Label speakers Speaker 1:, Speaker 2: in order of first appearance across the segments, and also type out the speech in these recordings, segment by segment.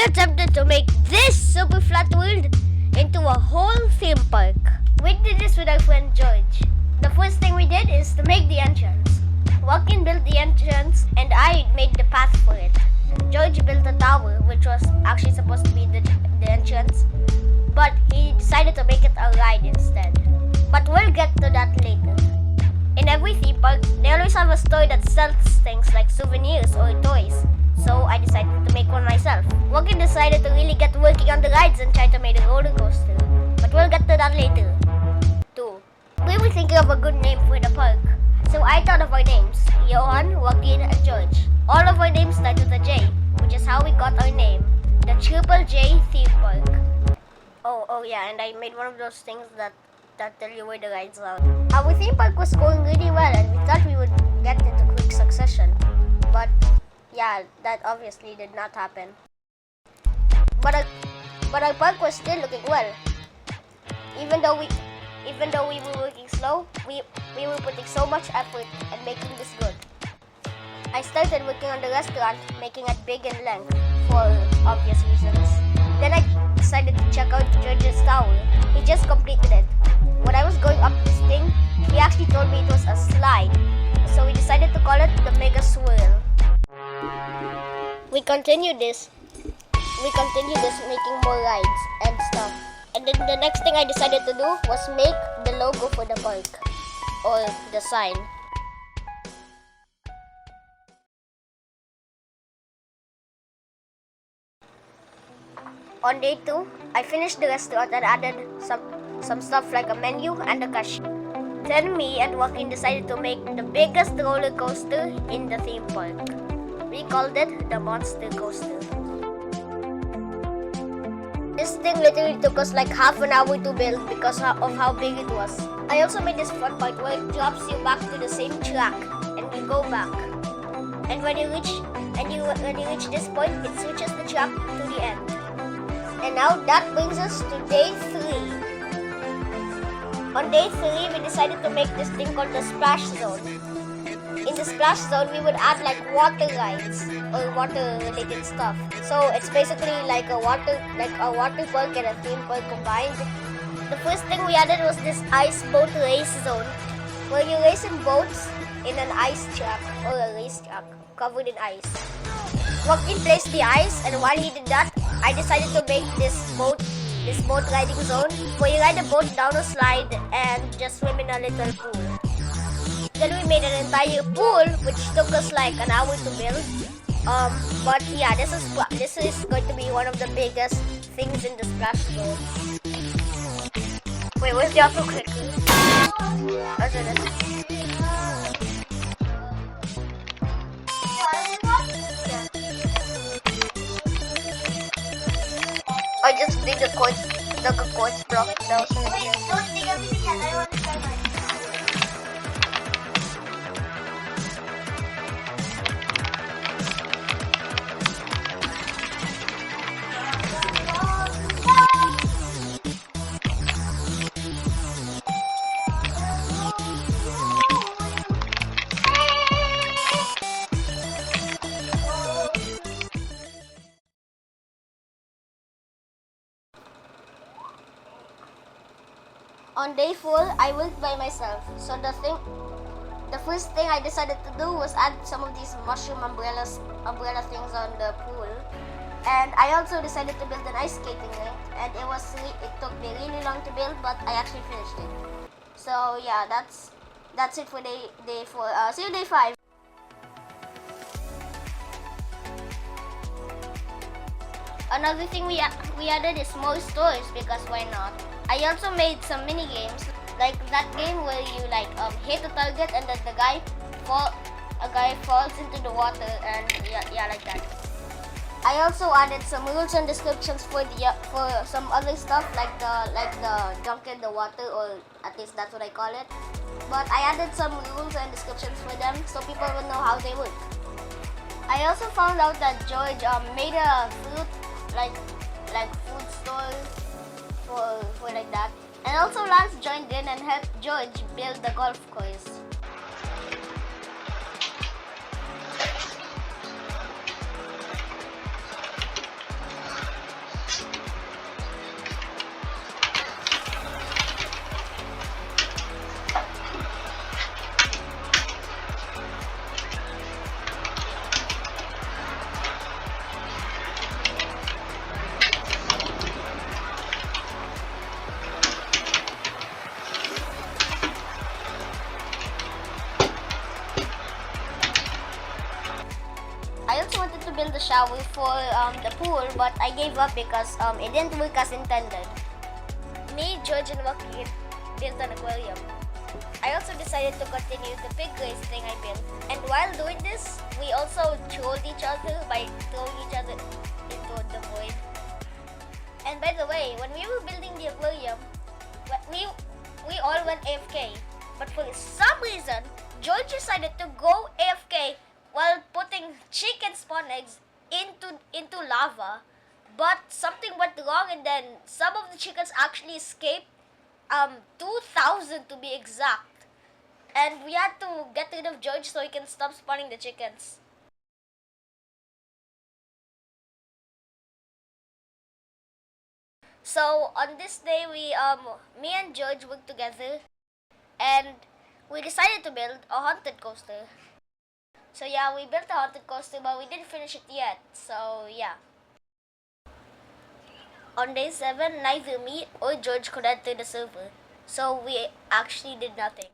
Speaker 1: attempted to make this super flat world into a whole theme park. We did this with our friend George. The first thing we did is to make the entrance. Joaquin built the entrance and I made the path for it. George built a tower which was actually supposed to be the entrance, but he decided to make it a ride instead. But we'll get to that later. In every theme park, they always have a store that sells things like souvenirs or toys, so I decided to make one myself. Joaquin decided to really get working on the rides and try to make a roller coaster, but we'll get to that later. 2. We were thinking of a good name for the park, so I thought of our names, Johan, Joaquin, and George. All of our names start with a J, which is how we got our name, the Triple J Theme Park. Oh yeah, and I made one of those things that tell you where the rides are. Our theme park was going really well and we thought we would get into quick succession. But yeah, that obviously did not happen. But our park was still looking well. Even though we were working slow, we were putting so much effort at making this good. I started working on the restaurant, making it big in length, for obvious reasons. Then I decided to check out George's tower. He just completed it. When I was going up this thing, he actually told me it was a slide. So we decided to call it the Mega Swirl. We continued this making more rides and stuff. And then the next thing I decided to do was make the logo for the park, or the sign. On day 2, I finished the restaurant and added some stuff like a menu and a cashier. Then me and Joaquin decided to make the biggest roller coaster in the theme park. We called it the Monster Coaster. This thing literally took us like half an hour to build because of how big it was. I also made this fun part where it drops you back to the same track and you go back. And when you reach this point, it switches the track to the end. And now that brings us to day 3. On day 3, we decided to make this thing called the Splash Zone. In the Splash Zone, we would add like water rides or water-related stuff. So it's basically like a water park and a theme park combined. The first thing we added was this ice boat race zone, where you race in boats in an ice track or a racetrack covered in ice. Joaquin placed the ice, and while he did that, I decided to make this boat riding zone where you ride a boat down a slide and just swim in a little pool. Then we made an entire pool, which took us like an hour to build. But yeah, this is going to be one of the biggest things in the Splash Zone. Wait, where's the autoclicker? I just did the coach block. That was really good. Wait, don't dig everything yet. I want to try mine. On day 4, I worked by myself. So the first thing I decided to do was add some of these mushroom umbrella things on the pool. And I also decided to build an ice skating rink, and it took me really long to build, but I actually finished it. So yeah, that's it for day 4. See you day 5. Another thing we added is more stores, because why not? I also made some mini games, like that game where you hit a target and then a guy falls into the water, and yeah like that. I also added some rules and descriptions for some other stuff like the dunk in the water, or at least that's what I call it. But I added some rules and descriptions for them so people will know how they work. I also found out that George made a fruit like food store for like that. And also Lance joined in and helped George build the golf course. for the pool, but I gave up because it didn't work as intended. Me, George, and Joaquin built an aquarium. I also decided to continue the pig race thing I built. And while doing this, we also trolled each other by throwing each other into the void. And by the way, when we were building the aquarium, we all went AFK. But for some reason, George decided to go AFK while putting chicken spawn eggs into lava. But something went wrong, and then some of the chickens actually escaped. 2,000 to be exact. And we had to get rid of George so he can stop spawning the chickens. So on this day, me and George worked together, and we decided to build a haunted coaster. So yeah, we built a haunted coaster, but we didn't finish it yet. So yeah. On day 7, neither me or George could enter the server, so we actually did nothing.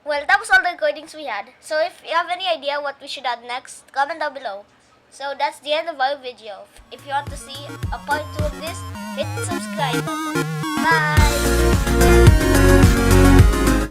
Speaker 1: Well, that was all the recordings we had. So if you have any idea what we should add next, comment down below. So that's the end of our video. If you want to see a part 2 of this, hit the subscribe button. Bye!